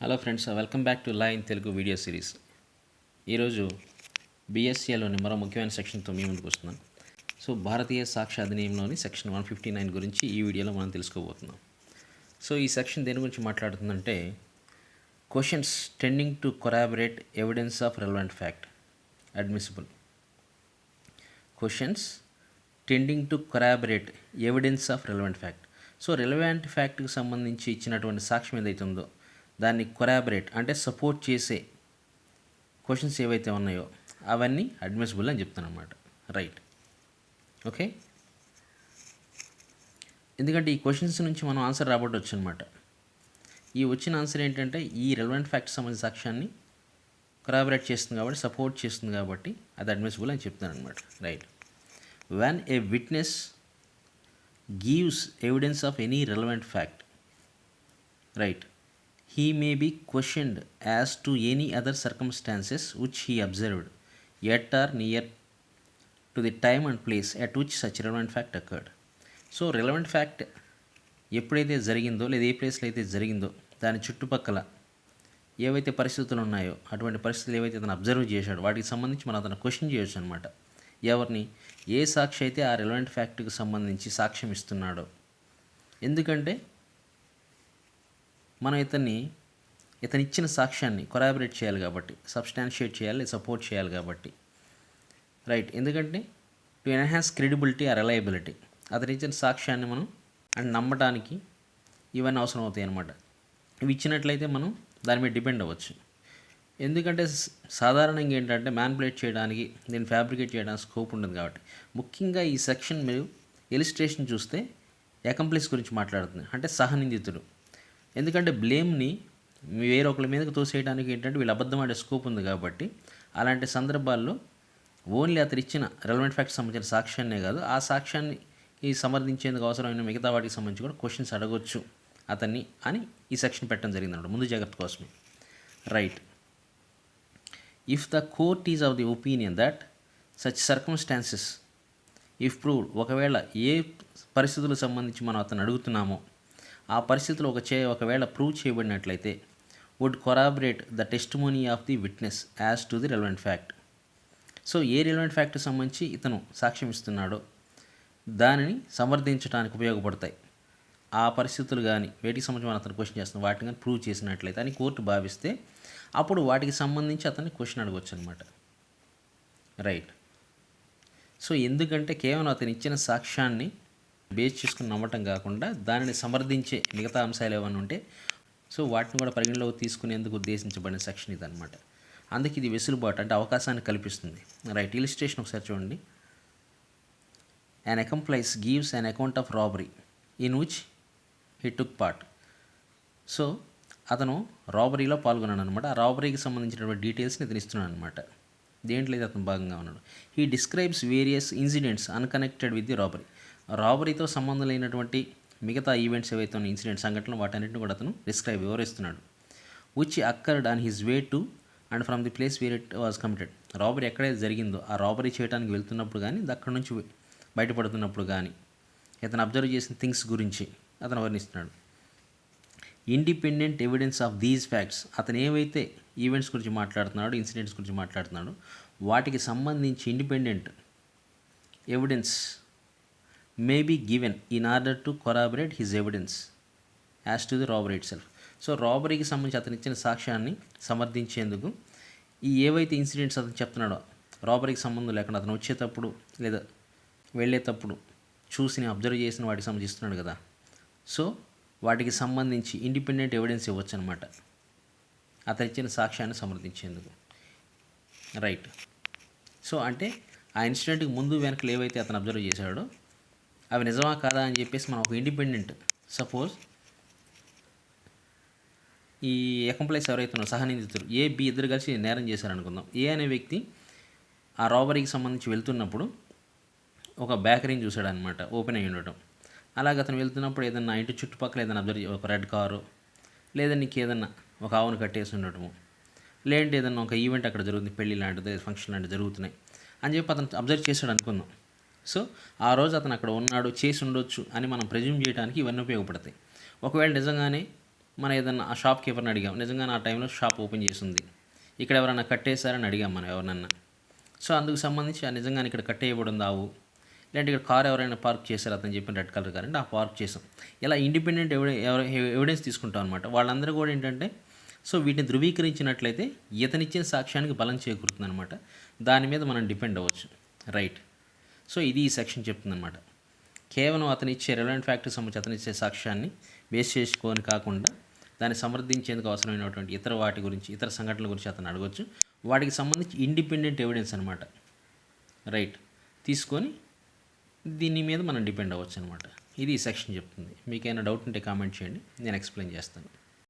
Hello friends, welcome back to line Telugu video series. ఈరోజు బీఎస్సీలోని మరో ముఖ్యమైన సెక్షన్తో మీ ముందుకు వస్తున్నాం. సో భారతీయ సాక్ష్య అధినియంలోని సెక్షన్ 159 గురించి ఈ వీడియోలో మనం తెలుసుకోబోతున్నాం. సో ఈ సెక్షన్ దేని గురించి మాట్లాడుతుందంటే questions tending to corroborate evidence of relevant fact admissible. Questions tending to corroborate evidence of relevant fact. So relevant ఫ్యాక్ట్కి సంబంధించి ఇచ్చినటువంటి సాక్ష్యం ఏదైతే ఉందో దాన్ని కొరాబరేట్ అంటే సపోర్ట్ చేసే క్వశ్చన్స్ ఏవైతే ఉన్నాయో అవన్నీ అడ్మిసిబుల్ అని చెప్తాను అనమాట. Right, okay. ఎందుకంటే ఈ క్వశ్చన్స్ నుంచి మనం ఆన్సర్ రాబట్టవచ్చు అనమాట. ఈ వచ్చిన ఆన్సర్ ఏంటంటే ఈ రెలవెంట్ ఫ్యాక్ట్ సంబంధించిన సాక్ష్యాన్ని కొరాబరేట్ చేస్తుంది కాబట్టి, సపోర్ట్ చేస్తుంది కాబట్టి అది అడ్మిసిబుల్ అని చెప్తాను అనమాట. Right. When a witness gives evidence of any relevant fact, right, he may be questioned as to any other circumstances which he observed yet or near to the time and place at which such relevant fact occurred. So relevant fact ఎప్పుడైతే జరిగిందో లేదా ఏ ప్లేస్లో అయితే జరిగిందో దాని చుట్టుపక్కల ఏవైతే పరిస్థితులు ఉన్నాయో అటువంటి పరిస్థితులు ఏవైతే అతను అబ్జర్వ్ చేశాడో వాటికి సంబంధించి మనం అతను క్వశ్చన్ చేయొచ్చు అనమాట. ఎవరిని? ఏ సాక్షి అయితే ఆ రెలవెంట్ ఫ్యాక్ట్కి సంబంధించి సాక్ష్యం ఇస్తున్నాడో. ఎందుకంటే మనం ఇతను ఇచ్చిన సాక్ష్యాన్ని కొరాబరేట్ చేయాలి కాబట్టి, సబ్స్టాన్షియేట్ చేయాలి, సపోర్ట్ చేయాలి కాబట్టి. రైట్. ఎందుకంటే to enhance credibility or reliability, అతను ఇచ్చిన సాక్ష్యాన్ని మనం నమ్మటానికి ఇవన్నీ అవసరం అవుతాయి అన్నమాట. ఇవి ఇచ్చినట్లయితే మనం దాని మీద డిపెండ్ అవ్వచ్చు. ఎందుకంటే సాధారణంగా ఏంటంటే మ్యానిపులేట్ చేయడానికి, దీన్ని ఫ్యాబ్రికేట్ చేయడానికి స్కోప్ ఉంటుంది కాబట్టి. ముఖ్యంగా ఈ సెక్షన్ మీరు ఇలిస్ట్రేషన్ చూస్తే అకంప్లిస్ గురించి మాట్లాడుతుంది, అంటే సహనిందితుడు. ఎందుకంటే బ్లేమ్ని వేరొకరి మీదకి తోసేయడానికి ఏంటంటే వీళ్ళు అబద్ధం ఆడే స్కోప్ ఉంది కాబట్టి అలాంటి సందర్భాల్లో ఓన్లీ అతను ఇచ్చిన రెలవెంట్ ఫ్యాక్ట్స్ సంబంధించిన సాక్ష్యాన్నే కాదు, ఆ సాక్ష్యాన్ని సమర్థించేందుకు అవసరమైన మిగతా వాటికి సంబంధించి కూడా క్వశ్చన్స్ అడగొచ్చు అతన్ని అని ఈ సెక్షన్ పెట్టడం జరిగింది అన్నమాట, ముందు జాగ్రత్త కోసమే. Right. If the court is of the opinion that such circumstances if proved, ఒకవేళ ఏ పరిస్థితులకు సంబంధించి మనం అతను అడుగుతున్నామో ఆ పరిస్థితులు ఒకవేళ ప్రూవ్ చేయబడినట్లయితే would corroborate the testimony of the witness as to the relevant fact. So a relevant ఫ్యాక్ట్కి సంబంధించి ఇతను సాక్ష్యం ఇస్తున్నాడో దానిని సమర్థించడానికి ఉపయోగపడతాయి ఆ పరిస్థితులు కానీ, వేటికి సంబంధించి మనం అతను క్వశ్చన్ చేస్తున్నాం వాటిని కానీ ప్రూవ్ చేసినట్లయితే అని కోర్టు భావిస్తే అప్పుడు వాటికి సంబంధించి అతన్ని క్వశ్చన్ అడగవచ్చు అనమాట. రైట్. సో ఎందుకంటే కేవలం అతను ఇచ్చిన సాక్ష్యాన్ని బేస్ చేసుకుని నమ్మటం కాకుండా దానిని సమర్థించే మిగతా అంశాలు ఏమైనా ఉంటే సో వాటిని కూడా పరిగణలోకి తీసుకునేందుకు ఉద్దేశించబడిన సెక్షన్ ఇది అనమాట. అందుకే ఇది వెసులుబాటు అంటే అవకాశాన్ని కల్పిస్తుంది. రైట్. ఇలిస్ట్రేషన్ ఒకసారి చూడండి. An accomplice gives an account of robbery in which he took part. So అతను రాబరీలో పాల్గొన్నాడు అనమాట. ఆ రాబరీకి సంబంధించినటువంటి డీటెయిల్స్ని ఇతను ఇస్తున్నాడు అనమాట. దేంట్లో అయితే అతను భాగంగా ఉన్నాడు. He describes various incidents unconnected with the robbery. రాబరీతో సంబంధం లేనటువంటి మిగతా ఈవెంట్స్ ఏవైతే ఉన్న ఇన్సిడెంట్ సంఘటనలు వాటన్నిటిని కూడా అతను వివరిస్తున్నాడు. Which occurred on his way to and from the place where it was committed. Robbery ఎక్కడైతే జరిగిందో ఆ రాబరీ చేయడానికి వెళ్తున్నప్పుడు కానీ, అక్కడి నుంచి బయటపడుతున్నప్పుడు కానీ ఇతను అబ్జర్వ్ చేసిన థింగ్స్ గురించి అతను వర్ణిస్తున్నాడు. Independent evidence of these facts, అతను ఏవైతే ఈవెంట్స్ గురించి మాట్లాడుతున్నాడో, ఇన్సిడెంట్స్ గురించి మాట్లాడుతున్నాడో వాటికి సంబంధించి independent evidence may be given in order to corroborate his evidence as to the robbery itself. So రాబరీకి సంబంధించి అతను ఇచ్చిన సాక్ష్యాన్ని సమర్థించేందుకు ఈ ఏవైతే ఇన్సిడెంట్స్ అతను చెప్తున్నాడో రాబరీకి సంబంధం లేకుండా అతను వచ్చేటప్పుడు లేదా వెళ్ళేటప్పుడు చూసి అబ్జర్వ్ చేసిన వాటికి సంబంధిస్తున్నాడు కదా, సో వాటికి సంబంధించి ఇండిపెండెంట్ ఎవిడెన్స్ ఇవ్వచ్చు అనమాట అతను ఇచ్చిన సాక్ష్యాన్ని సమర్థించేందుకు. రైట్. సో అంటే ఆ ఇన్సిడెంట్కి ముందు వెనకలు ఏవైతే అతను అబ్జర్వ్ చేశాడో అవి నిజమా కాదా అని చెప్పేసి మనం ఒక ఇండిపెండెంట్, సపోజ్ ఈ అకంప్లైస్ ఎవరైతే సహనిందితులు ఏ, బి ఇద్దరు కలిసి నేరం చేశారనుకుందాం. ఏ అనే వ్యక్తి ఆ రాబరీకి సంబంధించి వెళ్తున్నప్పుడు ఒక బేకరీని చూశాడనమాట, ఓపెన్ అయ్యి ఉండటం. అలాగే అతను వెళ్తున్నప్పుడు ఏదన్నా ఇంటి చుట్టుపక్కల ఏదైనా అబ్జర్వ్, ఒక రెడ్ కారు లేదా నీకు ఏదన్నా ఒక ఆవును కట్టేసి ఉండటము, లేదంటే ఏదన్నా ఒక ఈవెంట్ అక్కడ జరుగుతుంది, పెళ్ళి లాంటిది, ఫంక్షన్ లాంటివి జరుగుతున్నాయి అని చెప్పి అతను అబ్జర్వ్ చేశాడు అనుకుందాం. సో ఆ రోజు అతను అక్కడ ఉన్నాడు, చేసి ఉండొచ్చు అని మనం ప్రెజ్యూమ్ చేయడానికి ఇవన్నీ ఉపయోగపడతాయి. ఒకవేళ నిజంగానే మనం ఏదన్నా ఆ షాప్ కీపర్ని అడిగాం, నిజంగా ఆ టైంలో షాప్ ఓపెన్ చేసింది, ఇక్కడ ఎవరైనా కట్టేశారని అడిగాం మనం ఎవరినన్నా. సో అందుకు సంబంధించి నిజంగానే ఇక్కడ కట్టేయబడి ఉంది ఆవు, లేదంటే ఇక్కడ కార్ ఎవరైనా పార్క్ చేశారు అతను చెప్పిన రెడ్ కలర్ కార్ అంటే ఆ పార్క్ చేసాం. ఇలా ఇండిపెండెంట్ ఎవిడెన్స్ తీసుకుంటాం అనమాట. వాళ్ళందరూ కూడా ఏంటంటే సో వీటిని ధృవీకరించినట్లయితే ఇతనిచ్చిన సాక్ష్యానికి బలం చేకూరుతుంది అనమాట. దాని మీద మనం డిపెండ్ అవ్వచ్చు. రైట్. సో ఇది ఈ సెక్షన్ చెప్తుందన్నమాట. కేవలం అతను ఇచ్చే రెలవెంట్ ఫ్యాక్టర్స్ సంబంధించి అతను ఇచ్చే సాక్ష్యాన్ని బేస్ చేసుకొని కాకుండా దాన్ని సమర్థించేందుకు అవసరమైనటువంటి ఇతర వాటి గురించి, ఇతర సంఘటనల గురించి అతను అడగవచ్చు. వాటికి సంబంధించి ఇండిపెండెంట్ ఎవిడెన్స్ అనమాట. రైట్. తీసుకొని దీని మీద మనం డిపెండ్ అవ్వచ్చు అనమాట. ఇది ఈ సెక్షన్ చెప్తుంది. మీకైనా డౌట్ ఉంటే కామెంట్ చేయండి, నేను ఎక్స్ప్లెయిన్ చేస్తాను.